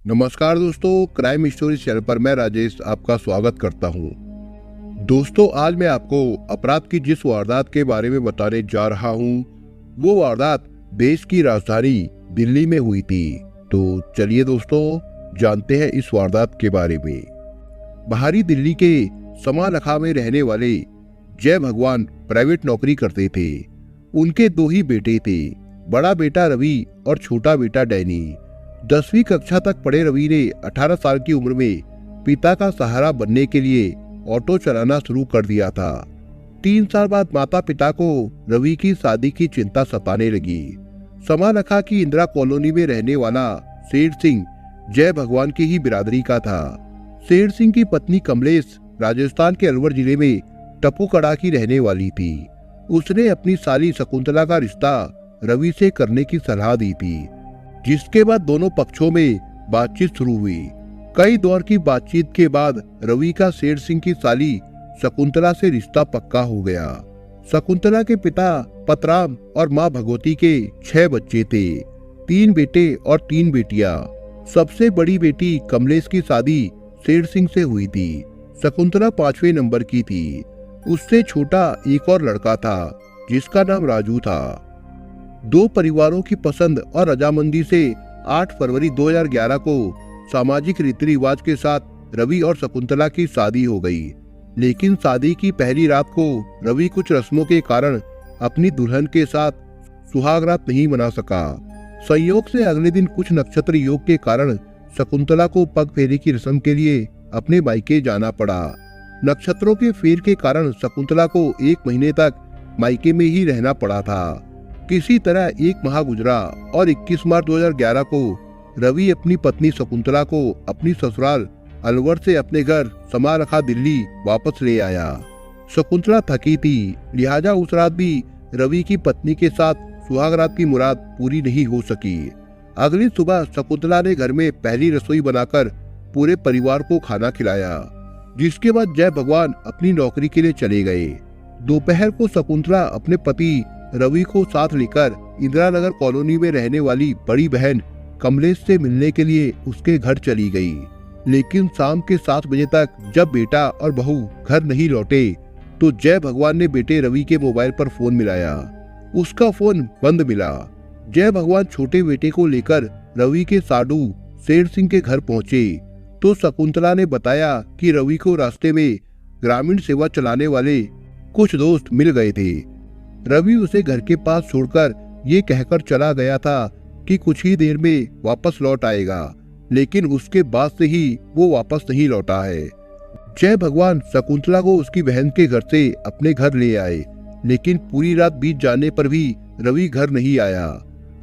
नमस्कार दोस्तों, crime story channel पर मैं राजेश आपका स्वागत करता हूं। दोस्तों, आज मैं आपको अपराध की जिस वारदात के बारे में बताने जा रहा हूं, वो वारदात देश की राजधानी दिल्ली में हुई थी। तो चलिए दोस्तों, जानते हैं इस वारदात के बारे में। बाहरी दिल्ली के समालखा में रहने वाले जय भगवान प्राइवेट नौकरी करते थे। उनके दो ही बेटे थे, बड़ा बेटा रवि और छोटा बेटा डैनी। 10वीं कक्षा तक पढ़े रवि ने 18 साल की उम्र में पिता का सहारा बनने के लिए ऑटो चलाना शुरू कर दिया था। 3 साल बाद माता पिता को रवि की शादी की चिंता सताने लगी। समालखा की इंदिरा कॉलोनी में रहने वाला शेर सिंह जय भगवान की ही बिरादरी का था। शेर सिंह की पत्नी कमलेश राजस्थान के अलवर जिले में टपुकड़ा की रहने वाली थी। उसने अपनी साली शकुंतला का रिश्ता रवि से करने की सलाह दी थी, जिसके बाद दोनों पक्षों में बातचीत शुरू हुई। कई दौर की बातचीत के बाद रवि का शेर सिंह की साली शकुंतला से रिश्ता पक्का हो गया। शकुंतला के पिता पतराम और मां भगवती के 6 बच्चे थे, 3 बेटे और 3 बेटियां। सबसे बड़ी बेटी कमलेश की शादी शेर सिंह से हुई थी। शकुंतला 5वें नंबर की थी। उससे छोटा एक और लड़का था, जिसका नाम राजू था। दो परिवारों की पसंद और रजामंदी से 8 फरवरी 2011 को सामाजिक रीति रिवाज के साथ रवि और शकुंतला की शादी हो गई। लेकिन शादी की पहली रात को रवि कुछ रस्मों के कारण अपनी दुल्हन के साथ सुहाग रात नहीं मना सका। संयोग से अगले दिन कुछ नक्षत्र योग के कारण शकुंतला को पग फेरे की रस्म के लिए अपने मायके जाना पड़ा। नक्षत्रों के फेर के कारण शकुंतला को 1 महीने तक मायके में ही रहना पड़ा था। किसी तरह 1 माह गुजरा और 21 मार्च 2011 को रवि अपनी पत्नी शकुंतला को अपनी ससुराल अलवर से अपने घर समालखा दिल्ली वापस ले आया। शकुंतला थकी थी, लिहाजा उस रात भी रवि की पत्नी के साथ सुहाग रात की मुराद पूरी नहीं हो सकी। अगली सुबह शकुंतला ने घर में पहली रसोई बनाकर पूरे परिवार को खाना खिलाया, जिसके बाद जय भगवान अपनी नौकरी के लिए चले गए। दोपहर को शकुंतला अपने पति रवि को साथ लेकर इंदिरा नगर कॉलोनी में रहने वाली बड़ी बहन कमलेश से मिलने के लिए उसके घर चली गई। लेकिन शाम के 7 बजे तक जब बेटा और बहू घर नहीं लौटे, तो जय भगवान ने बेटे रवि के मोबाइल पर फोन मिलाया। उसका फोन बंद मिला। जय भगवान छोटे बेटे को लेकर रवि के साडू शेर सिंह के घर पहुंचे, तो शकुंतला ने बताया कि रवि को रास्ते में ग्रामीण सेवा चलाने वाले कुछ दोस्त मिल गए थे। रवि उसे घर के पास छोड़कर ये कहकर चला गया था कि कुछ ही देर में वापस लौट आएगा, लेकिन उसके बाद से ही वो वापस नहीं लौटा है। जय भगवान शकुंतला को उसकी बहन के घर से अपने घर ले आए, लेकिन पूरी रात बीत जाने पर भी रवि घर नहीं आया।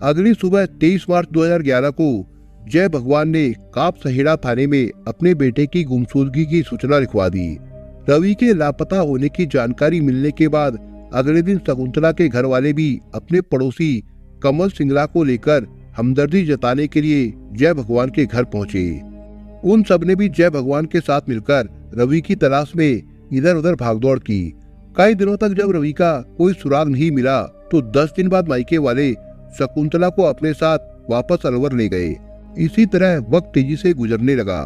अगली सुबह 23 मार्च 2011 को जय भगवान ने काप सहेड़ा थाने में अपने बेटे की गुमशुदगी की सूचना लिखवा दी। रवि के लापता होने की जानकारी मिलने के बाद अगले दिन शकुंतला के घर वाले भी अपने पड़ोसी कमल सिंगला को लेकर हमदर्दी जताने के लिए जय भगवान के घर पहुंचे। उन सब ने भी जय भगवान के साथ मिलकर रवि की तलाश में इधर उधर भागदौड़ की। कई दिनों तक जब रवि का कोई सुराग नहीं मिला, तो 10 दिन बाद मायके वाले शकुंतला को अपने साथ वापस अलवर ले गए। इसी तरह वक्त तेजी से गुजरने लगा।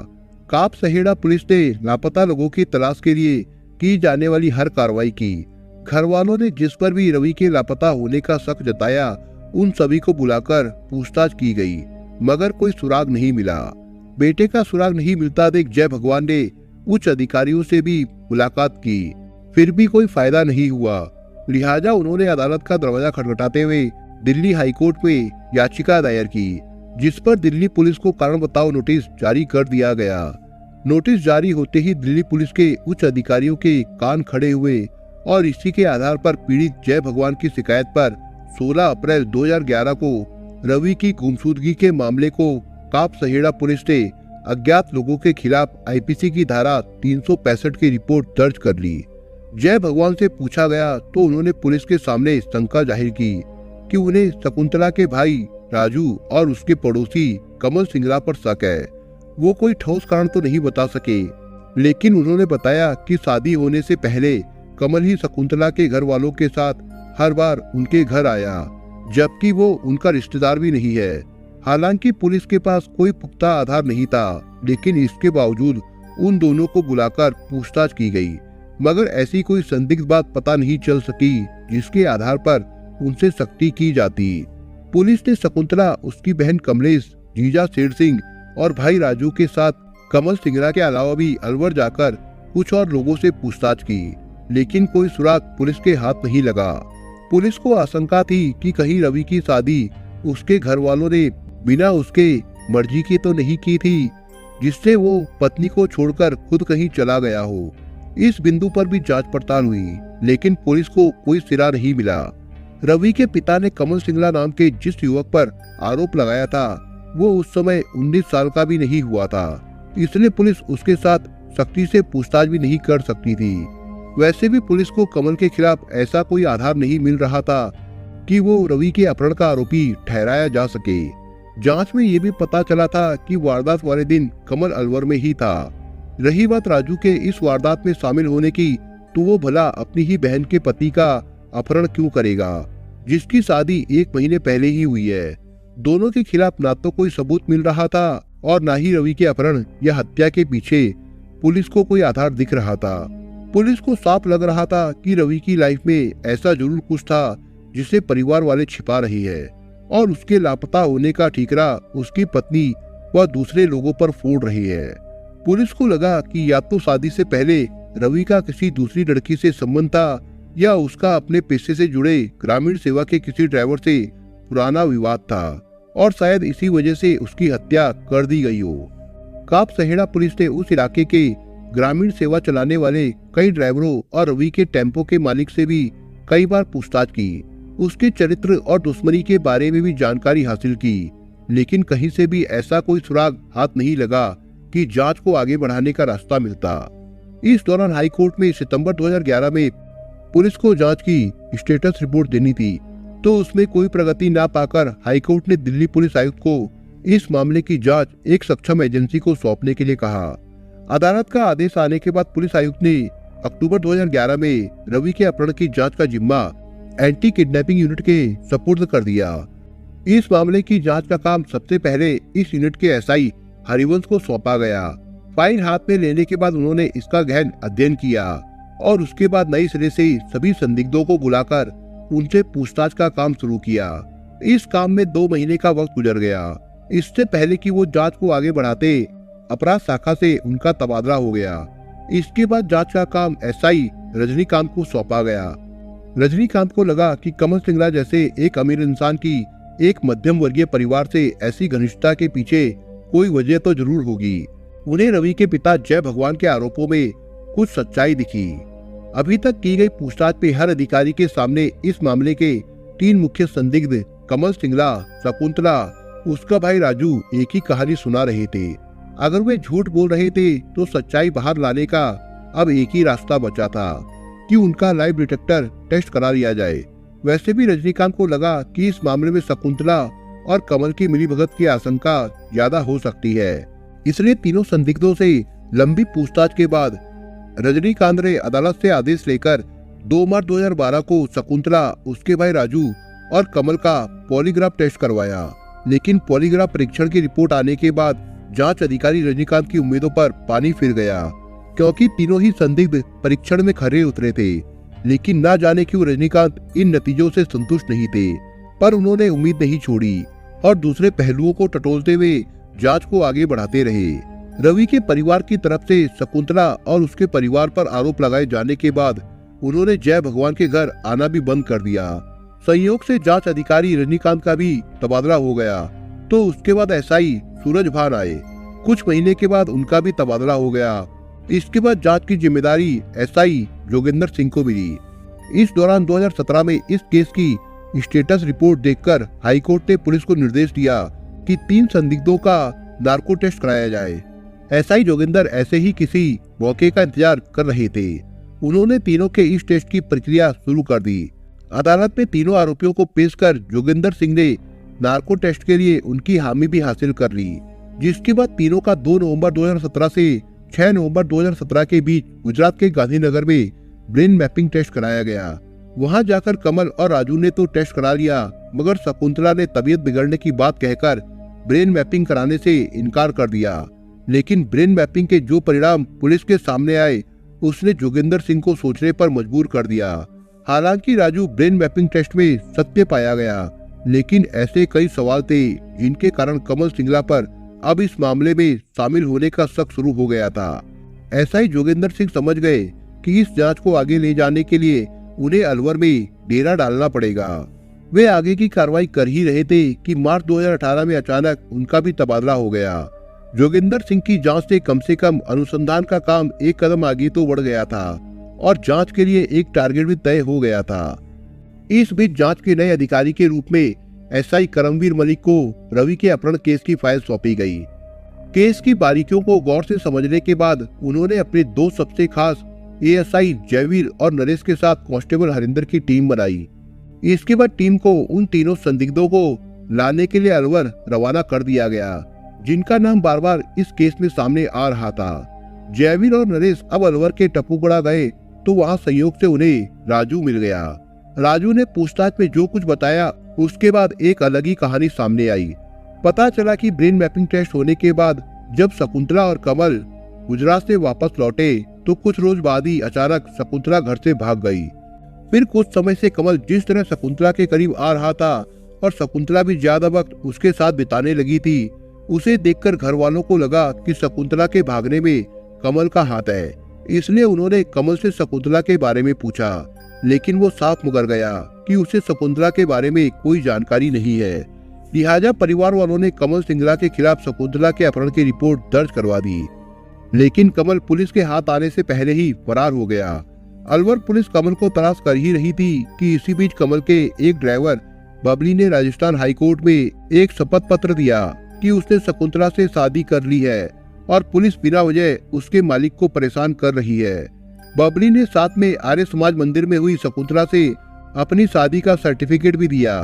काप सहेड़ा पुलिस ने लापता लोगों की तलाश के लिए की जाने वाली हर कार्रवाई की। घर वालों ने जिस पर भी रवि के लापता होने का शक जताया, उन सभी को बुलाकर पूछताछ की गई, मगर कोई सुराग नहीं मिला। बेटे का सुराग नहीं मिलता देख जय भगवान ने उच्च अधिकारियों से भी मुलाकात की, फिर भी कोई फायदा नहीं हुआ। लिहाजा उन्होंने अदालत का दरवाजा खटखटाते हुए दिल्ली हाईकोर्ट में याचिका दायर की, जिस पर दिल्ली पुलिस को कारण बताओ नोटिस जारी कर दिया गया। नोटिस जारी होते ही दिल्ली पुलिस के उच्च अधिकारियों के कान खड़े हुए और इसी के आधार पर पीड़ित जय भगवान की शिकायत पर 16 अप्रैल 2011 को रवि की गुमशुदगी के मामले को काप सहेड़ा पुलिस ने अज्ञात लोगों के खिलाफ आईपीसी की धारा 365 की रिपोर्ट दर्ज कर ली। जय भगवान से पूछा गया तो उन्होंने पुलिस के सामने शंका जाहिर की कि उन्हें शकुंतला के भाई राजू और उसके पड़ोसी कमल सिंगला पर शक है। वो कोई ठोस कारण तो नहीं बता सके, लेकिन उन्होंने बताया कि शादी होने से पहले कमल ही शकुंतला के घर वालों के साथ हर बार उनके घर आया, जबकि वो उनका रिश्तेदार भी नहीं है। हालांकि पुलिस के पास कोई पुख्ता आधार नहीं था, लेकिन इसके बावजूद उन दोनों को बुलाकर पूछताछ की गई, मगर ऐसी कोई संदिग्ध बात पता नहीं चल सकी जिसके आधार पर उनसे सख्ती की जाती। पुलिस ने शकुंतला, उसकी बहन कमलेश, जीजा शेर सिंह और भाई राजू के साथ कमल सिंगरा के अलावा भी अलवर जाकर कुछ और लोगों से पूछताछ की, लेकिन कोई सुराग पुलिस के हाथ नहीं लगा। पुलिस को आशंका थी कि कहीं रवि की शादी उसके घर वालों ने बिना उसके मर्जी के तो नहीं की थी, जिससे वो पत्नी को छोड़कर खुद कहीं चला गया हो। इस बिंदु पर भी जांच पड़ताल हुई, लेकिन पुलिस को कोई सिरा नहीं मिला। रवि के पिता ने कमल सिंगला नाम के जिस युवक पर आरोप लगाया था, वो उस समय 19 साल का भी नहीं हुआ था, इसलिए पुलिस उसके साथ सख्ती से पूछताछ भी नहीं कर सकती थी। वैसे भी पुलिस को कमल के खिलाफ ऐसा कोई आधार नहीं मिल रहा था कि वो रवि के अपहरण का आरोपी ठहराया जा सके। जांच में ये भी पता चला था कि वारदात वाले दिन कमल अलवर में ही था। रही बात राजू के इस वारदात में शामिल होने की, तो वो भला अपनी ही बहन के पति का अपहरण क्यों करेगा, जिसकी शादी 1 महीने पहले ही हुई है। दोनों के खिलाफ ना तो कोई सबूत मिल रहा था और ना ही रवि के अपहरण या हत्या के पीछे पुलिस को कोई आधार दिख रहा था। पुलिस को साफ लग रहा था कि रवि की लाइफ में ऐसा जरूर कुछ था जिसे परिवार वाले छिपा रही है, और उसके लापता होने का ठीकरा उसकी पत्नी व दूसरे लोगों पर फोड़ रही है। पुलिस को लगा कि या तो शादी से पहले रवि का किसी दूसरी लड़की से संबंध था, या उसका अपने पेशे से जुड़े ग्रामीण सेवा के किसी ड्राइवर से पुराना विवाद था, और शायद इसी वजह से उसकी हत्या कर दी गई हो। काप सहेड़ा पुलिस ने उस इलाके के ग्रामीण सेवा चलाने वाले कई ड्राइवरों और रवि के टेम्पो के मालिक से भी कई बार पूछताछ की। उसके चरित्र और दुश्मनी के बारे में भी जानकारी हासिल की, लेकिन कहीं से भी ऐसा कोई सुराग हाथ नहीं लगा कि जांच को आगे बढ़ाने का रास्ता मिलता। इस दौरान हाईकोर्ट में सितंबर 2011 में पुलिस को जांच की स्टेटस रिपोर्ट देनी थी, तो उसमें कोई प्रगति ना पाकर हाईकोर्ट ने दिल्ली पुलिस आयुक्त को इस मामले की जांच एक सक्षम एजेंसी को सौंपने के लिए कहा। अदालत का आदेश आने के बाद पुलिस आयुक्त ने अक्टूबर 2011 में रवि के अपहरण की जांच का जिम्मा एंटी किडनैपिंग यूनिट के सुपुर्द कर दिया। इस मामले की जांच का काम सबसे पहले इस यूनिट के एसआई हरिवंश को सौंपा गया। फाइल हाथ में लेने के बाद उन्होंने इसका गहन अध्ययन किया और उसके बाद नए सिरे से सभी संदिग्धों को बुलाकर उनसे पूछताछ का काम शुरू किया। इस काम में 2 महीने का वक्त गुजर गया। इससे पहले कि वो जांच को आगे बढ़ाते, अपराध शाखा से उनका तबादला हो गया। इसके बाद जांच का काम एसआई रजनीकांत को सौंपा गया। रजनीकांत को लगा कि कमल सिंगला जैसे एक अमीर इंसान की एक मध्यम वर्गीय परिवार से ऐसी घनिष्ठता के पीछे कोई वजह तो जरूर होगी। उन्हें रवि के पिता जय भगवान के आरोपों में कुछ सच्चाई दिखी। अभी तक की गई पूछताछ में हर अधिकारी के सामने इस मामले के 3 मुख्य संदिग्ध कमल सिंगला, शकुंतला, उसका भाई राजू एक ही कहानी सुना रहे थे। अगर वे झूठ बोल रहे थे तो सच्चाई बाहर लाने का अब एक ही रास्ता बचा था कि उनका लाइव डिटेक्टर टेस्ट करा लिया जाए। वैसे भी रजनीकांत को लगा कि इस मामले में शकुंतला और कमल की मिलीभगत की आशंका ज्यादा हो सकती है, इसलिए तीनों संदिग्धों से लंबी पूछताछ के बाद रजनीकांत ने अदालत से आदेश लेकर 2 मार्च 2012 को शकुंतला, उसके भाई राजू और कमल का पॉलीग्राफ टेस्ट करवाया। लेकिन पॉलीग्राफ परीक्षण की रिपोर्ट आने के बाद जांच अधिकारी रजनीकांत की उम्मीदों पर पानी फिर गया, क्योंकि तीनों ही संदिग्ध परीक्षण में खरे उतरे थे। लेकिन ना जाने क्यों रजनीकांत इन नतीजों से संतुष्ट नहीं थे, पर उन्होंने उम्मीद नहीं छोड़ी और दूसरे पहलुओं को टटोलते हुए जांच को आगे बढ़ाते रहे। रवि के परिवार की तरफ से शकुंतला और उसके परिवार पर आरोप लगाए जाने के बाद उन्होंने जय भगवान के घर आना भी बंद कर दिया। संयोग से जांच अधिकारी रजनीकांत का भी तबादला हो गया, तो उसके बाद एसआई सूरज भान आए। कुछ महीने के बाद उनका भी तबादला हो गया। इसके बाद जांच की जिम्मेदारी एसआई जोगिंदर सिंह को मिली। इस दौरान 2017 में इस केस की स्टेटस रिपोर्ट देखकर हाईकोर्ट ने पुलिस को निर्देश दिया कि 3 संदिग्धों का नार्को टेस्ट कराया जाए। एसआई जोगिंदर ऐसे ही किसी मौके का इंतजार कर रहे थे। उन्होंने तीनों के इस टेस्ट की प्रक्रिया शुरू कर दी। अदालत में तीनों आरोपियों को पेश कर जोगिंदर सिंह ने नार्को टेस्ट के लिए उनकी हामी भी हासिल कर ली, जिसके बाद तीनों का 2 नवंबर 2017 से 6 नवंबर 2017 के बीच गुजरात के गांधीनगर में ब्रेन मैपिंग टेस्ट कराया गया। वहां जाकर कमल और राजू ने तो टेस्ट करा लिया, मगर शकुंतला ने तबीयत बिगड़ने की बात कहकर ब्रेन मैपिंग कराने से इनकार कर दिया। लेकिन ब्रेन मैपिंग के जो परिणाम पुलिस के सामने आए उसने जोगिंदर सिंह को सोचने पर मजबूर कर दिया। हालांकि राजू ब्रेन मैपिंग टेस्ट में सत्य पाया गया, लेकिन ऐसे कई सवाल थे जिनके कारण कमल सिंगला पर अब इस मामले में शामिल होने का शक शुरू हो गया था। ऐसा ही जोगिंदर सिंह समझ गए कि इस जांच को आगे ले जाने के लिए उन्हें अलवर में डेरा डालना पड़ेगा। वे आगे की कार्रवाई कर ही रहे थे कि मार्च 2018 में अचानक उनका भी तबादला हो गया। जोगिंदर सिंह की जांच से कम अनुसंधान का काम एक कदम आगे तो बढ़ गया था और जांच के लिए एक टारगेट भी तय हो गया था। इस बीच जांच के नए अधिकारी के रूप में एसआई करमवीर मलिक को रवि के अपहरण केस की फाइल सौंपी गई। केस की बारीकियों को गौर से समझने के बाद उन्होंने अपने दो सबसे खास एएसआई जयवीर और नरेश के साथ कांस्टेबल हरिंदर की टीम बनाई। इसके बाद टीम को उन तीनों संदिग्धों को लाने के लिए अलवर रवाना कर दिया गया, जिनका नाम बार बार इस केस में सामने आ रहा था। जयवीर और नरेश अब अलवर के टप्पूगढ़ा गए तो वहां संयोग से उन्हें राजू मिल गया। राजू ने पूछताछ में जो कुछ बताया उसके बाद एक अलग ही कहानी सामने आई। पता चला कि ब्रेन मैपिंग टेस्ट होने के बाद जब शकुंतला और कमल गुजरात से वापस लौटे तो कुछ रोज बाद ही अचानक शकुंतला घर से भाग गई। फिर कुछ समय से कमल जिस तरह शकुंतला के करीब आ रहा था और शकुंतला भी ज्यादा वक्त उसके साथ बिताने लगी थी, उसे देखकर घर वालों को लगा कि शकुंतला के भागने में कमल का हाथ है। इसलिए उन्होंने कमल से शकुंतला के बारे में पूछा, लेकिन वो साफ मुकर गया कि उसे शकुंतला के बारे में कोई जानकारी नहीं है। लिहाजा परिवार वालों ने कमल सिंगला के खिलाफ शकुंतला के अपहरण की रिपोर्ट दर्ज करवा दी। लेकिन कमल पुलिस के हाथ आने से पहले ही फरार हो गया। अलवर पुलिस कमल को तलाश कर ही रही थी कि इसी बीच कमल के एक ड्राइवर बबली ने राजस्थान हाईकोर्ट में एक शपथ पत्र दिया कि उसने शकुंतला से शादी कर ली है और पुलिस बिना वजह उसके मालिक को परेशान कर रही है। बबली ने साथ में आर्य समाज मंदिर में हुई शकुंतला से अपनी शादी का सर्टिफिकेट भी दिया।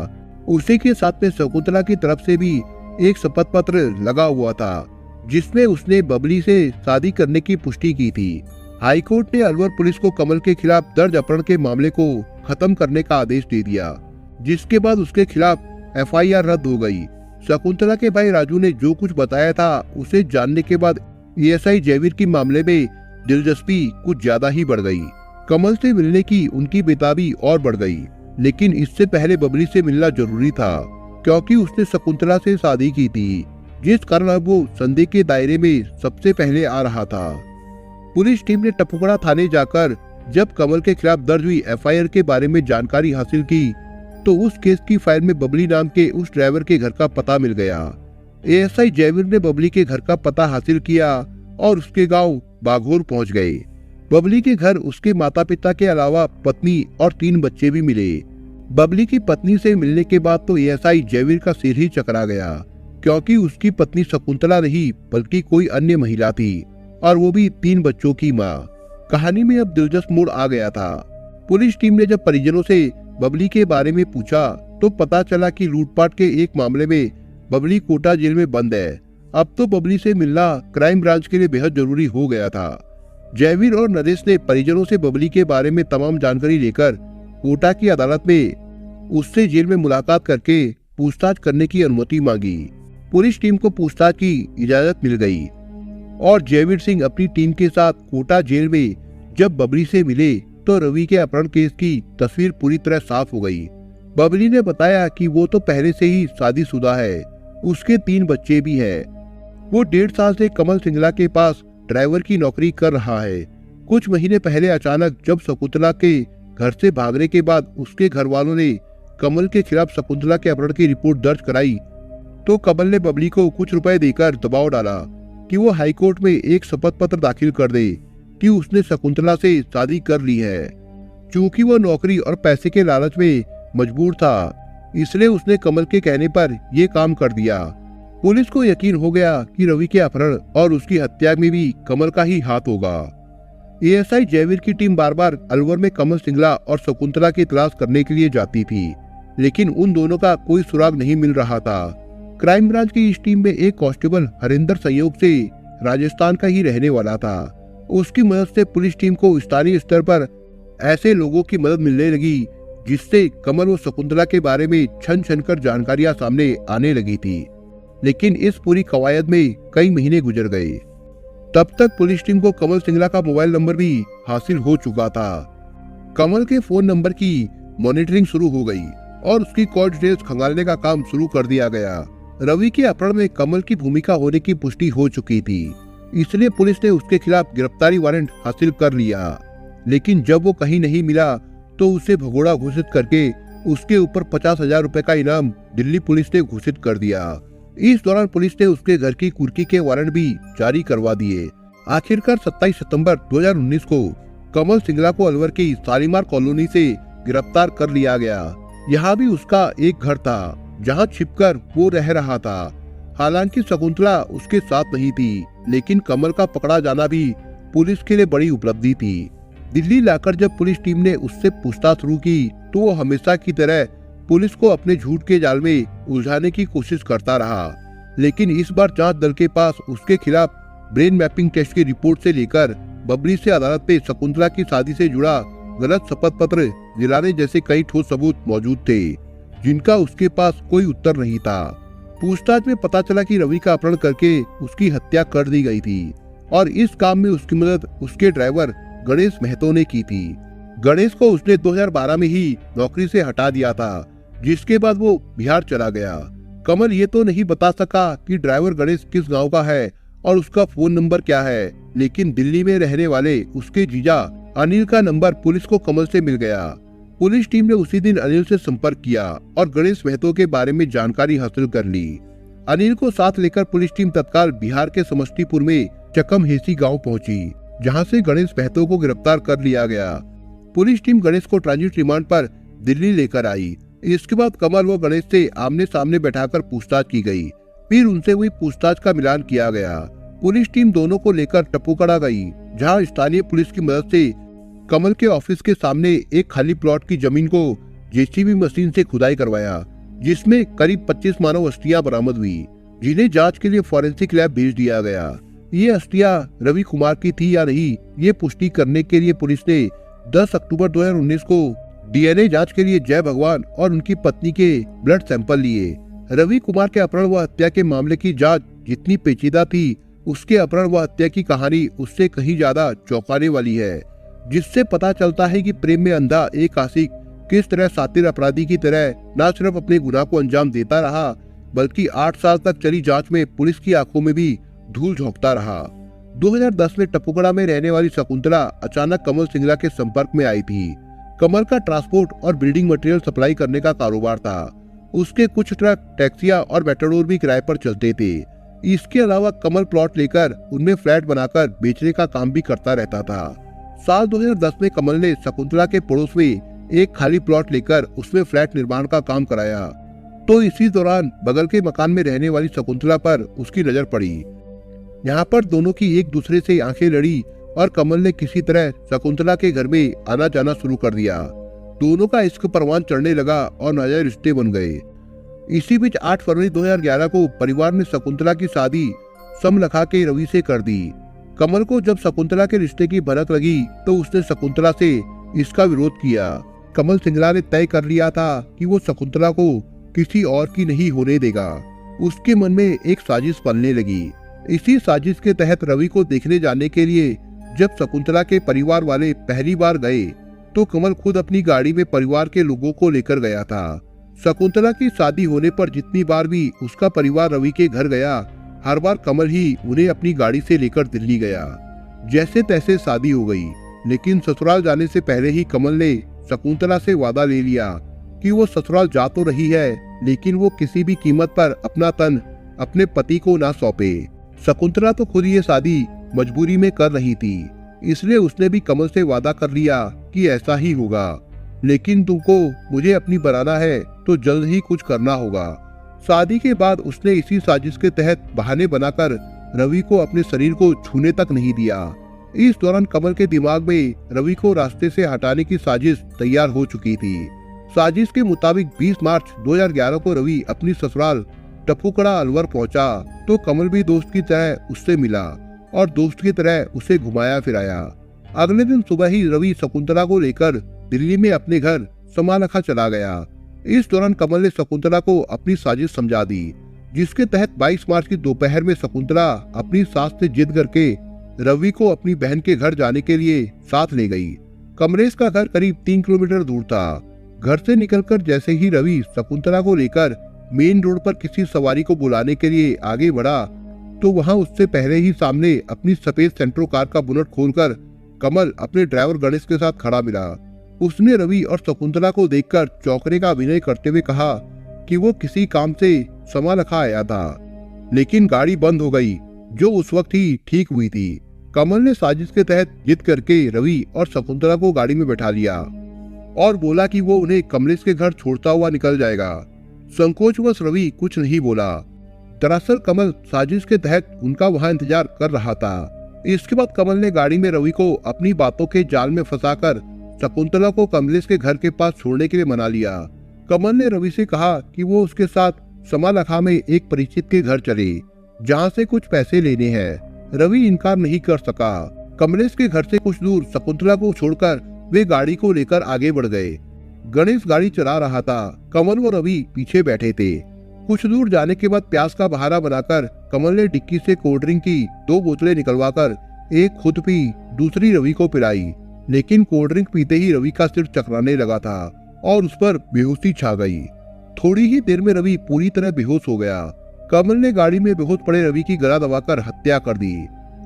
उसी के साथ में शकुंतला की तरफ से भी एक शपथ पत्र लगा हुआ था जिसमें उसने बबली से शादी करने की पुष्टि की थी। हाईकोर्ट ने अलवर पुलिस को कमल के खिलाफ दर्ज अपहरण के मामले को खत्म करने का आदेश दे दिया, जिसके बाद उसके खिलाफ एफआईआर रद्द हो गई। शकुंतला के भाई राजू ने जो कुछ बताया था उसे जानने के बाद एएसआई जयवीर की मामले में दिलचस्पी कुछ ज्यादा ही बढ़ गई। कमल से मिलने की उनकी बेताबी और बढ़ गई, लेकिन इससे पहले बबली से मिलना जरूरी था क्योंकि उसने शकुंतला से शादी की थी, जिस कारण अब वो संदेह के दायरे में सबसे पहले आ रहा था। पुलिस टीम ने टप्पूगढ़ा थाने जाकर जब कमल के खिलाफ दर्ज हुई एफआईआर के बारे में जानकारी हासिल की तो उस केस की फाइल में बबली नाम के उस ड्राइवर के घर का पता मिल गया। एएसआई जयवीर ने बबली के घर का पता हासिल किया और उसके गांव बाघोर पहुंच गए। बबली के घर उसके माता पिता के अलावा पत्नी और 3 बच्चे भी मिले। बबली की पत्नी से मिलने के बाद तो एएसआई जयवीर का सिर ही चकरा गया, क्योंकि उसकी पत्नी शकुंतला नहीं बल्कि कोई अन्य महिला थी और वो भी 3 बच्चों की माँ। कहानी में अब दिलचस्प मोड़ आ गया था। पुलिस टीम ने जब परिजनों से बबली के बारे में पूछा तो पता चला कि लूटपाट के एक मामले में बबली कोटा जेल में बंद है। अब तो बबली से मिलना क्राइम ब्रांच के लिए बेहद जरूरी हो गया था। जयवीर और नरेश ने परिजनों से बबली के बारे में तमाम जानकारी लेकर कोटा की अदालत में उससे जेल में मुलाकात करके पूछताछ करने की अनुमति मांगी। पुलिस टीम को पूछताछ की इजाजत मिल गई और जयवीर सिंह अपनी टीम के साथ कोटा जेल में जब बबली से मिले तो रवि के अपहरण केस की तस्वीर पूरी तरह साफ हो गई। बबली ने बताया कि वो तो पहले से ही शादीशुदा है, उसके 3 बच्चे भी हैं। वो 1.5 साल से कमल सिंगला के पास ड्राइवर की नौकरी कर रहा है। कुछ महीने पहले अचानक जब शकुंतला के घर से भागने के बाद उसके घर वालों ने कमल के खिलाफ शकुंतला के अपहरण की रिपोर्ट दर्ज कराई तो कमल ने बबली को कुछ रुपए देकर दबाव डाला कि वो हाईकोर्ट में एक शपथ पत्र दाखिल कर दे कि उसने शकुंतला से शादी कर ली है। चूंकि वो नौकरी और पैसे के लालच में मजबूर था, इसलिए उसने कमल के कहने पर ये काम कर दिया। पुलिस को यकीन हो गया कि रवि के अपहरण और उसकी हत्या में भी कमल का ही हाथ होगा। एएसआई जयवीर की टीम बार बार अलवर में कमल सिंगला और शकुंतला की तलाश करने के लिए जाती थी, लेकिन उन दोनों का कोई सुराग नहीं मिल रहा था। क्राइम ब्रांच की इस टीम में एक कांस्टेबल हरिंदर संयोग से राजस्थान का ही रहने वाला था। उसकी मदद से पुलिस टीम को स्थानीय स्तर पर ऐसे लोगों की मदद मिलने लगी जिससे कमल व शकुंतला के बारे में छन छन कर जानकारियां सामने आने लगी थी। लेकिन इस पूरी कवायद में कई महीने गुजर गए। तब तक पुलिस टीम को कमल सिंगला का मोबाइल नंबर भी हासिल हो चुका था। कमल के फोन नंबर की मॉनिटरिंग शुरू हो गई और उसकी कॉल डिटेल्स खंगालने का काम शुरू कर दिया गया। रवि के अपहरण में कमल की भूमिका होने की पुष्टि हो चुकी थी, इसलिए पुलिस ने उसके खिलाफ गिरफ्तारी वारंट हासिल कर लिया। लेकिन जब वो कहीं नहीं मिला तो उसे भगोड़ा घोषित करके उसके ऊपर 50,000 रुपए का इनाम दिल्ली पुलिस ने घोषित कर दिया। इस दौरान पुलिस ने उसके घर की कुर्की के वारंट भी जारी करवा दिए। आखिरकार 27 सितंबर 2019 को कमल सिंगला को अलवर की शालीमार कॉलोनी से गिरफ्तार कर लिया गया। यहाँ भी उसका एक घर था जहाँ छिपकर वो रह रहा था। हालांकि शकुंतला उसके साथ नहीं थी, लेकिन कमल का पकड़ा जाना भी पुलिस के लिए बड़ी उपलब्धि थी। दिल्ली लाकर जब पुलिस टीम ने उससे पूछताछ शुरू की तो वो हमेशा की तरह पुलिस को अपने झूठ के जाल में उलझाने की कोशिश करता रहा। लेकिन इस बार जांच दल के पास उसके खिलाफ ब्रेन मैपिंग टेस्ट की रिपोर्ट से लेकर बबरी से अदालत में शकुंतला की शादी से जुड़ा गलत शपथ पत्र दिलाने जैसे कई ठोस सबूत मौजूद थे, जिनका उसके पास कोई उत्तर नहीं था। पूछताछ में पता चला कि रवि का अपहरण करके उसकी हत्या कर दी गई थी और इस काम में उसकी मदद उसके ड्राइवर गणेश महतो ने की थी। गणेश को उसने 2012 में ही नौकरी से हटा दिया था, जिसके बाद वो बिहार चला गया। कमल ये तो नहीं बता सका कि ड्राइवर गणेश किस गांव का है और उसका फोन नंबर क्या है, लेकिन दिल्ली में रहने वाले उसके जीजा अनिल का नंबर पुलिस को कमल से मिल गया। पुलिस टीम ने उसी दिन अनिल से संपर्क किया और गणेश महतो के बारे में जानकारी हासिल कर ली। अनिल को साथ लेकर पुलिस टीम तत्काल बिहार के समस्तीपुर में चकमहेसी गांव पहुंची, जहां से गणेश महतो को गिरफ्तार कर लिया गया। पुलिस टीम गणेश को ट्रांजिट रिमांड पर दिल्ली लेकर आई। इसके बाद कमल व गणेश से आमने सामने बैठाकर पूछताछ की गई। फिर उनसे हुई पूछताछ का मिलान किया गया। पुलिस टीम दोनों को लेकर टप्पूकड़ा गई, जहां स्थानीय पुलिस की मदद से कमल के ऑफिस के सामने एक खाली प्लॉट की जमीन को जेसीबी मशीन से खुदाई करवाया, जिसमें करीब 25 मानव अस्थियां बरामद हुई, जिन्हें जांच के लिए फॉरेंसिक लैब भेज दिया गया। ये अस्थियां रवि कुमार की थी या नहीं, ये पुष्टि करने के लिए पुलिस ने 10 अक्टूबर 2019 को डीएनए जांच के लिए जय भगवान और उनकी पत्नी के ब्लड सैंपल लिए। रवि कुमार के अपहरण व हत्या के मामले की जांच जितनी पेचीदा थी, उसके अपहरण व हत्या की कहानी उससे कहीं ज्यादा चौंकाने वाली है, जिससे पता चलता है कि प्रेम में अंधा एक आशिक किस तरह शातिर अपराधी की तरह न सिर्फ अपने गुनाह को अंजाम देता रहा, बल्कि 8 साल तक चली जांच में पुलिस की आंखों में भी धूल झोंकता रहा। 2010 में टप्पूकड़ा में रहने वाली शकुंतला अचानक कमल सिंगला के संपर्क में आई थी। कमल का ट्रांसपोर्ट और बिल्डिंग मटेरियल सप्लाई करने का कारोबार था। उसके कुछ ट्रक, टैक्सियां और मेटाडोर भी किराए पर चलते थे। इसके अलावा कमल प्लॉट लेकर उनमें फ्लैट बनाकर बेचने का काम भी करता रहता था। साल 2010 में कमल ने शकुंतला के पड़ोस में एक खाली प्लॉट लेकर उसमें फ्लैट निर्माण का काम कराया, तो इसी दौरान बगल के मकान में रहने वाली शकुंतला पर उसकी नजर पड़ी। यहाँ पर दोनों की एक दूसरे से आंखें लड़ी और कमल ने किसी तरह शकुंतला के घर में आना जाना शुरू कर दिया। दोनों का इश्क परवान चढ़ने लगा और नए रिश्ते बन गए। इसी बीच 8 फरवरी 2011 को परिवार ने शकुंतला की शादी समलखा के रवि से कर दी। कमल को जब शकुंतला के रिश्ते की भनक लगी तो उसने शकुंतला से इसका विरोध किया। कमल सिंगला ने तय कर लिया था कि वो शकुंतला को किसी और की नहीं होने देगा। उसके मन में एक साजिश बनने लगी। इसी साजिश के तहत रवि को देखने जाने के लिए जब शकुंतला के परिवार वाले पहली बार गए तो कमल खुद अपनी गाड़ी में परिवार के लोगों को लेकर गया था। शकुंतला की शादी होने पर जितनी बार भी उसका परिवार रवि के घर गया, हर बार कमल ही उन्हें अपनी गाड़ी से लेकर दिल्ली गया। जैसे तैसे शादी हो गई, लेकिन ससुराल जाने से पहले ही कमल ने शकुंतला से वादा ले लिया कि वो ससुराल जा तो रही है, लेकिन वो किसी भी कीमत पर अपना तन अपने पति को ना सौंपे। शकुंतला तो खुद ये शादी मजबूरी में कर रही थी, इसलिए उसने भी कमल से वादा कर लिया कि ऐसा ही होगा, लेकिन तुमको मुझे अपनी बनाना है तो जल्द ही कुछ करना होगा। शादी के बाद उसने इसी साजिश के तहत बहाने बनाकर रवि को अपने शरीर को छूने तक नहीं दिया। इस दौरान कमल के दिमाग में रवि को रास्ते से हटाने की साजिश तैयार हो चुकी थी। साजिश के मुताबिक 20 मार्च 2011 को रवि अपनी ससुराल टप्पूकड़ा अलवर पहुंचा तो कमल भी दोस्त की तरह उससे मिला और दोस्त की तरह उसे घुमाया फिराया। अगले दिन सुबह ही रवि शकुंतला को लेकर दिल्ली में अपने घर समालखा चला गया। इस दौरान कमल ने शकुंतला को अपनी साजिश समझा दी। जिसके तहत 22 मार्च की दोपहर में शकुंतला अपनी सास से जिद करके रवि को अपनी बहन के घर जाने के लिए साथ ले गई। कमलेश का घर करीब 3 किलोमीटर दूर था। घर से निकलकर जैसे ही रवि शकुंतला को लेकर मेन रोड पर किसी सवारी को बुलाने के लिए आगे बढ़ा तो वहां उससे पहले ही सामने अपनी सफेद सेंट्रो कार का बोनट खोलकर कमल अपने ड्राइवर गणेश के साथ खड़ा मिला। उसने रवि और शकुंतला को देखकर चौंकने का अभिनय करते हुए कहा कि वो किसी काम से समा रखा आया था, लेकिन गाड़ी बंद हो गई जो उस वक्त ही ठीक हुई थी। कमल ने साजिश के तहत जिद करके रवि और शकुंतला को गाड़ी में बैठा लिया और बोला कि वो उन्हें कमलेश के घर छोड़ता हुआ निकल जाएगा। संकोचवश रवि कुछ नहीं बोला। दरअसल कमल साजिश के तहत उनका वहां इंतजार कर रहा था। इसके बाद कमल ने गाड़ी में रवि को अपनी बातों के जाल में फंसाकर शकुंतला को कमलेश के घर के पास छोड़ने के लिए मना लिया। कमल ने रवि से कहा कि वो उसके साथ समालखा में एक परिचित के घर चले, जहां से कुछ पैसे लेने हैं। रवि इनकार नहीं कर सका। कमलेश के घर से कुछ दूर शकुंतला को छोड़कर वे गाड़ी को लेकर आगे बढ़ गए। गणेश गाड़ी चला रहा था, कमल व रवि पीछे बैठे थे। कुछ दूर जाने के बाद प्यास का बहाना बनाकर कमल ने डिक्की से कोल्ड ड्रिंक की 2 बोतलें निकलवाकर एक खुद पी, दूसरी रवि को पिलाई। लेकिन कोल्ड ड्रिंक पीते ही रवि का सिर चकराने लगा था और उस पर बेहोशी छा गई। थोड़ी ही देर में रवि पूरी तरह बेहोश हो गया। कमल ने गाड़ी में बेहोश पड़े रवि की गला दबाकर हत्या कर दी।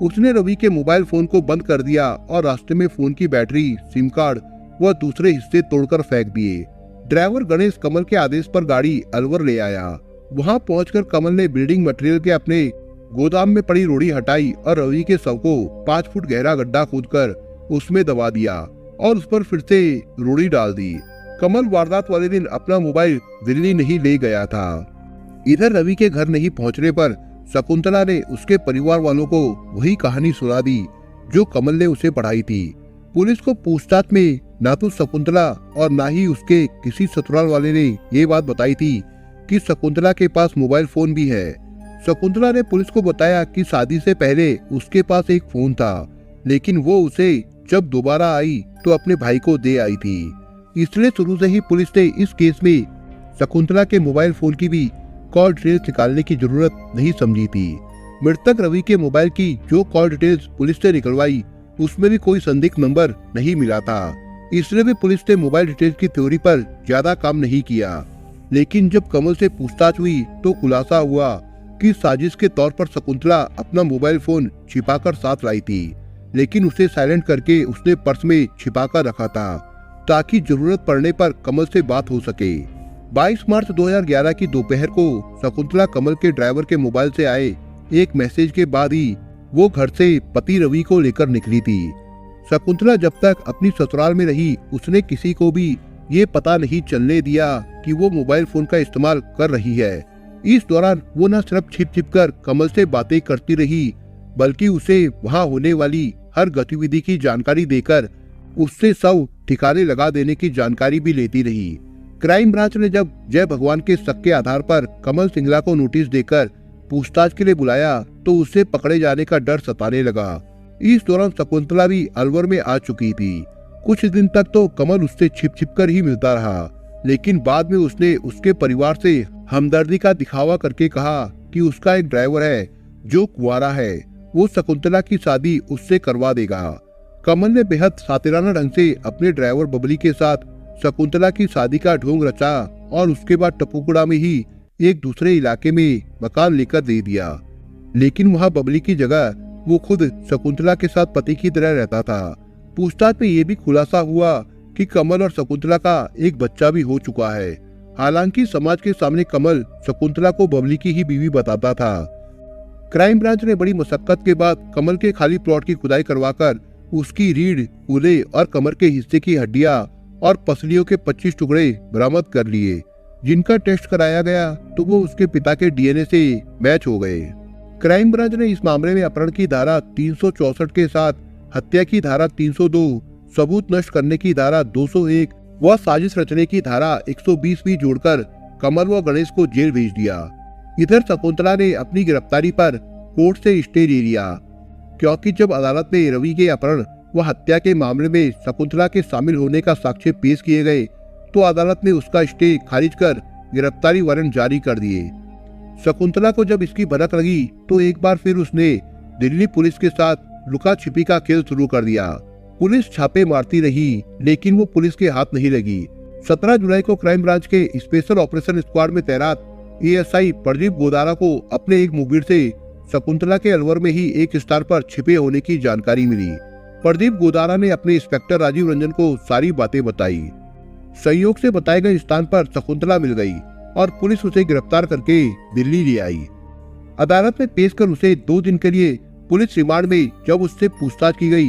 उसने रवि के मोबाइल फोन को बंद कर दिया और रास्ते में फोन की बैटरी, सिम कार्ड व दूसरे हिस्से तोड़कर फेंक दिए। ड्राइवर गणेश कमल के आदेश पर गाड़ी अलवर ले आया। वहां पहुंचकर कमल ने बिल्डिंग मटेरियल के अपने गोदाम में पड़ी रोड़ी हटाई और रवि के शव को 5 फुट गहरा गड्ढा खोदकर उसमें दबा दिया और उस पर फिर से रोड़ी डाल दी। कमल वारदात वाले दिन अपना मोबाइल दिल्ली नहीं ले गया था। इधर रवि के घर नहीं पहुंचने पर शकुंतला ने उसके परिवार वालों को वही कहानी सुना दी जो कमल ने उसे पढ़ाई थी। पुलिस को पूछताछ में ना तो शकुंतला और ना ही उसके किसी ससुराल वाले ने ये बात बताई थी कि शकुंतला के पास मोबाइल फोन भी है। शकुंतला ने पुलिस को बताया कि शादी से पहले उसके पास एक फोन था, लेकिन वो उसे जब दोबारा आई तो अपने भाई को दे आई थी। इसलिए शुरू से ही पुलिस ने इस केस में शकुंतला के मोबाइल फोन की भी कॉल डिटेल्स निकालने की जरूरत नहीं समझी थी। मृतक रवि के मोबाइल की जो कॉल डिटेल्स पुलिस ने निकलवाई उसमें भी कोई संदिग्ध नंबर नहीं मिला था। इसलिए भी पुलिस ने मोबाइल डिटेल्स की थ्योरी पर ज्यादा काम नहीं किया। लेकिन जब कमल से पूछताछ हुई तो खुलासा हुआ कि साजिश के तौर पर शकुंतला अपना मोबाइल फोन छिपाकर साथ लाई थी, लेकिन उसे साइलेंट करके उसने पर्स में छिपाकर रखा था ताकि जरूरत पड़ने पर कमल से बात हो सके। 22 मार्च 2011 की दोपहर को शकुंतला कमल के ड्राइवर के मोबाइल से आए एक मैसेज के बाद ही वो घर से पति रवि को लेकर निकली थी। शकुंतला जब तक अपनी ससुराल में रही उसने किसी को भी ये पता नहीं चलने दिया कि वो मोबाइल फोन का इस्तेमाल कर रही है। इस दौरान वो न सिर्फ छिप कर कमल से बातें करती रही, बल्कि उसे वहां होने वाली हर गतिविधि की जानकारी देकर उससे सब ठिकाने लगा देने की जानकारी भी लेती रही। क्राइम ब्रांच ने जब जय भगवान के शक के आधार पर कमल सिंगला को नोटिस देकर पूछताछ के लिए बुलाया तो उसे पकड़े जाने का डर सताने लगा। इस दौरान शकुंतला भी अलवर में आ चुकी थी। कुछ दिन तक तो कमल उससे छिप कर ही मिलता रहा, लेकिन बाद में उसने उसके परिवार से हमदर्दी का दिखावा करके कहा कि उसका एक ड्राइवर है जो कुंवारा है, वो शकुंतला की शादी उससे करवा देगा। कमल ने बेहद सातिराना ढंग से अपने ड्राइवर बबली के साथ शकुंतला की शादी का ढोंग रचा और उसके बाद टपुकुड़ा में ही एक दूसरे इलाके में मकान लेकर दे दिया। लेकिन वहाँ बबली की जगह वो खुद शकुंतला के साथ पति की तरह रहता था। पूछताछ में ये भी खुलासा हुआ कि कमल और शकुंतला का एक बच्चा भी हो चुका है। हालांकि समाज के सामने कमल शकुंतला को बबली की ही बीवी बताता था। क्राइम ब्रांच ने बड़ी मशक्कत के बाद कमल के खाली प्लॉट की खुदाई करवाकर उसकी रीढ़, कूल्हे और कमर के हिस्से की हड्डियां और पसलियों के 25 टुकड़े बरामद कर लिए, जिनका टेस्ट कराया गया तो वो उसके पिता के डीएनए से मैच हो गए। क्राइम ब्रांच ने इस मामले में अपहरण की धारा 364 के साथ हत्या की धारा 302, सबूत नष्ट करने की धारा 201 व साजिश रचने की धारा 120 भी जोड़कर कमल व गणेश को जेल भेज दिया। इधर शकुंतला ने अपनी गिरफ्तारी पर कोर्ट से स्टे ले लिया, क्योंकि जब अदालत में रवि के अपहरण व हत्या के मामले में शकुंतला के शामिल होने का साक्ष्य पेश किए गए तो अदालत ने उसका स्टे खारिज कर गिरफ्तारी वारंट जारी कर दिए। शकुंतला को जब इसकी भनक लगी तो एक बार फिर उसने दिल्ली पुलिस के साथ लुका छिपी का खेल शुरू कर दिया। पुलिस छापे मारती रही लेकिन वो पुलिस के हाथ नहीं लगी। 17 जुलाई को क्राइम ब्रांच के स्पेशल ऑपरेशन स्क्वाड में तैनात एएसआई प्रदीप गोदारा को अपने एक मुखबिर से शकुंतला के अलवर में ही एक स्थान पर छिपे होने की जानकारी मिली। प्रदीप गोदारा ने अपने इंस्पेक्टर राजीव रंजन को सारी बातें बताई। संयोग से बताए गए स्थान पर शकुंतला मिल गई और पुलिस उसे गिरफ्तार करके दिल्ली ले आई। अदालत में पेश कर उसे 2 दिन के लिए पुलिस रिमांड में जब उससे पूछताछ की गई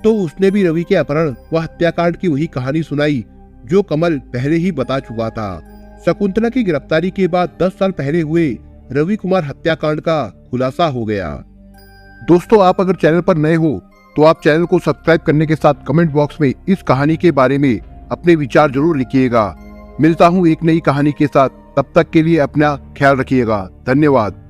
तो उसने भी रवि के अपहरण व हत्याकांड की वही कहानी सुनाई जो कमल पहले ही बता चुका था। शकुंतला की गिरफ्तारी के बाद 10 साल पहले हुए रवि कुमार हत्याकांड का खुलासा हो गया। दोस्तों, आप अगर चैनल पर नए हो तो आप चैनल को सब्सक्राइब करने के साथ कमेंट बॉक्स में इस कहानी के बारे में अपने विचार जरूर लिखिएगा। मिलता हूँ एक नई कहानी के साथ, तब तक के लिए अपना ख्याल रखिएगा। धन्यवाद।